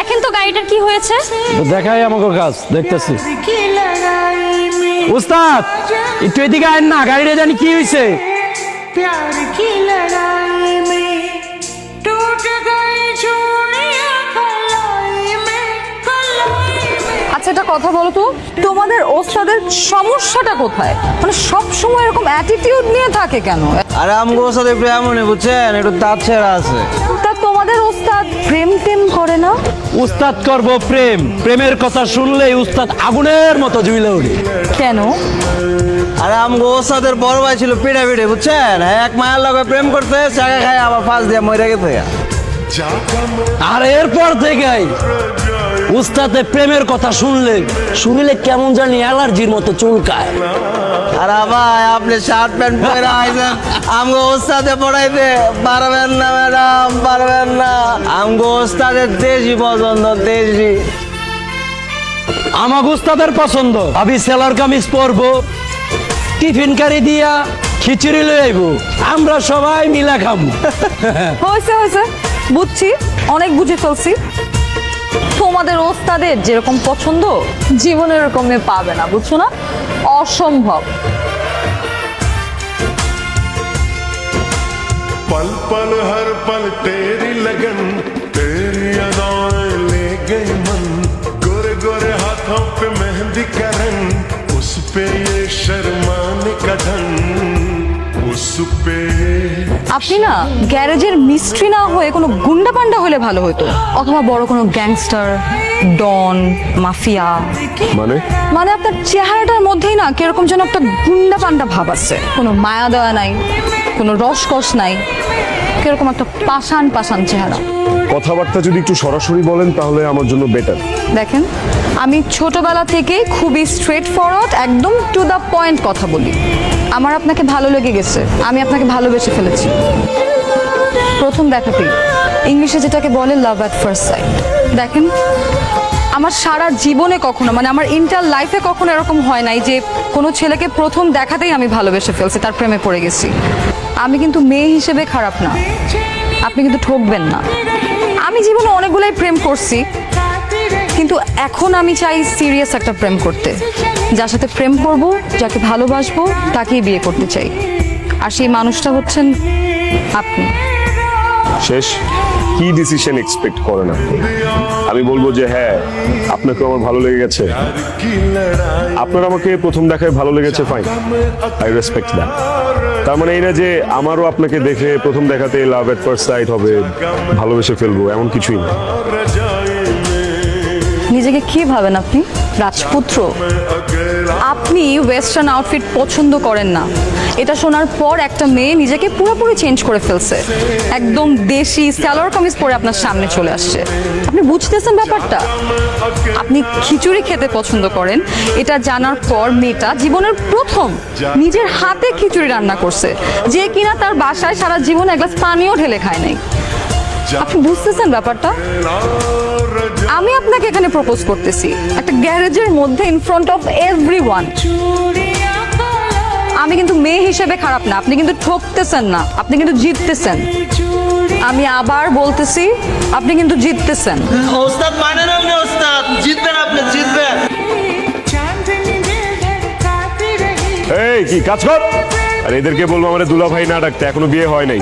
দেখেন তো গাড়িটার কি হয়েছে। দেখাই আমাকে কাজ দেখতেছি। উস্তাদ একটু এদিকে আইন না, গাড়িটা জানি কি হয়েছে। प्यार की लड़ाई में टूट गई चूड़ियां कलाई में আচ্ছা একটা কথা বলো তো, তোমাদের ওস্তাদের সমস্যাটা কোথায়? মানে সব সময় এরকম অ্যাটিটিউড নিয়ে থাকে কেন? আরে আমগো সাথে প্রেম নেই বুঝছেন, একটু তার ছেড়া আছে। তা তোমাদের ওস্তাদ প্রেম টেম করে না? উস্তাদ করব প্রেম, প্রেমের কথা শুনলেই উস্তাদ আগুনের মতো জ্বলে ওঠে। কেন? আরে আমগো ওস্তাদের বড় ভাই ছিল পিঠে পিঠে বুঝছেন, এক মায়ের লগে প্রেম করতে চাকা খায় আবার ফাঁস দিয়ে মরে গেছে। আর এরপর থেকেই উস্তাদের প্রেমের কথা শুনলে শরীরে কেমন জানি অ্যালার্জির মতো চুলকায়। আরে ভাই আপনি শার্ট প্যান্ট পরে আইছেন আমগো ওস্তাদে পড়াইতে পারবেন না ম্যাডাম, পারবেন না। আমগো ওস্তাদের দেশি পছন্দ, দেশি। আমার উস্তাদের পছন্দ আমি সেলার কামিজ পরবো, টিফিন কারি দিয়া খিচুড়ি লই আইবো, আমরা সবাই মিলা খাবো। হয়েছে হয়েছে, বুঝছি, অনেক বুঝে ফেলছি। তোমাদের ওস্তাদের যেরকম পছন্দ জীবনে এরকম মেয়ে পাবে না, বুঝছো না? অসম্ভব। पल पल हर पल तेरी लगन, तेरी अदाएं ले गई मन, गोरे गोरे हाथों पे मेहंदी का रंग, उस पे ये शर्माने का ढंग, उस पे আপনি না গ্যারেজের মিস্ত্রি না হয়ে কোনো গুন্ডা পান্ডা হলে ভালো হতো, অথবা বড় কোনো গ্যাংস্টার, ডন, মাফিয়া। মানে আপনার চেহারাটার মধ্যেই না কিরকম যেন একটা গুন্ডা পান্ডা ভাব আছে, কোনো মায়া দেওয়া নাই, কোনো রসকস নাই, কিরকম একটা পাষাণ পাষাণ চেহারা। কথাবার্তা যদি একটু সরাসরি বলেন তাহলে আমার জন্য বেটার। দেখেন, আমি ছোটবেলা থেকে খুবই স্ট্রেট ফরওয়ার্ড, একদম টু দ্য পয়েন্ট কথা বলি। আমার আপনাকে ভালো লেগে গেছে, আমি আপনাকে ভালোবেসে ফেলেছি প্রথম দেখাতেই। ইংলিশে যেটাকে বলে লাভ অ্যাট ফার্স্ট সাইট। দেখেন, আমার সারা জীবনে কখনো, মানে আমার ইন্টার লাইফে কখনো এরকম হয় নাই যে কোনো ছেলেকে প্রথম দেখাতেই আমি ভালোবেসে ফেলছি, তার প্রেমে পড়ে গেছি। আমি কিন্তু মেয়ে হিসেবে খারাপ না, আপনি কিন্তু ঠকবেন না। আমি জীবনে অনেকগুলাই প্রেম করছি, কিন্তু এখন আমি চাই সিরিয়াস একটা প্রেম করতে। যার সাথে প্রেম করব, যাকে ভালোবাসবো, তাকেই বিয়ে করতে চাই। আর সেই মানুষটা হচ্ছেন আপনি। শেষ কি ডিসিশন এক্সপেক্ট করেন আপনি? আমি বলবো যে হ্যাঁ আপনাকে আমার ভালো লেগে গেছে, আপনার আমাকে প্রথম দেখায় ভালো লেগেছে, ফাইন, আই রেসপেক্ট দ্যাট। তার মানে এই না যে আমারও আপনাকে দেখে প্রথম দেখাতে লাভ এট ফার্স্ট সাইট হবে, ভালোবেসে ফেলবো, এমন কিছুই না। নিজেকে কি ভাবেন আপনি? রাজপুত্র? আপনি ওয়েস্টার্ন আউটফিট পছন্দ করেন না, এটা শোনার পর একটা মেয়ে নিজেকে পুরোপুরি চেঞ্জ করে ফেলছে, একদম দেশি সালোয়ার কামিজ পরে আপনার সামনে চলে আসছে। আপনি বুঝতেছেন ব্যাপারটা? আপনি খিচুড়ি খেতে পছন্দ করেন, এটা জানার পর মেয়েটা জীবনের প্রথম নিজের হাতে খিচুড়ি রান্না করছে, যে কিনা তার বাসায় সারা জীবন এক গ্লাস পানিও ঢেলে খায় নাই। আপনি বুঝতেছেন ব্যাপারটা? আমি আপনাকে এখানে প্রপোজ করতেছি একটা গ্যারেজের মধ্যে, ইন ফ্রন্ট অফ এভরিওয়ান। আমি কিন্তু মেয়ে হিসেবে খারাপ না, আপনি কিন্তু ঠকতেছেন না, আপনি কিন্তু জিততেছেন। আমি আবার বলতেছি, আপনি কিন্তু জিততেছেন। ওস্তাদ মানেন আপনি, ওস্তাদ জিতবেন, আপনি জিতবেন। चांदनी दिल धड़काती रही এই কি কাজ কর, আর এদেরকে বলবো আমার দুলা ভাই না ডাকতে, এখনো বিয়ে হয় নাই।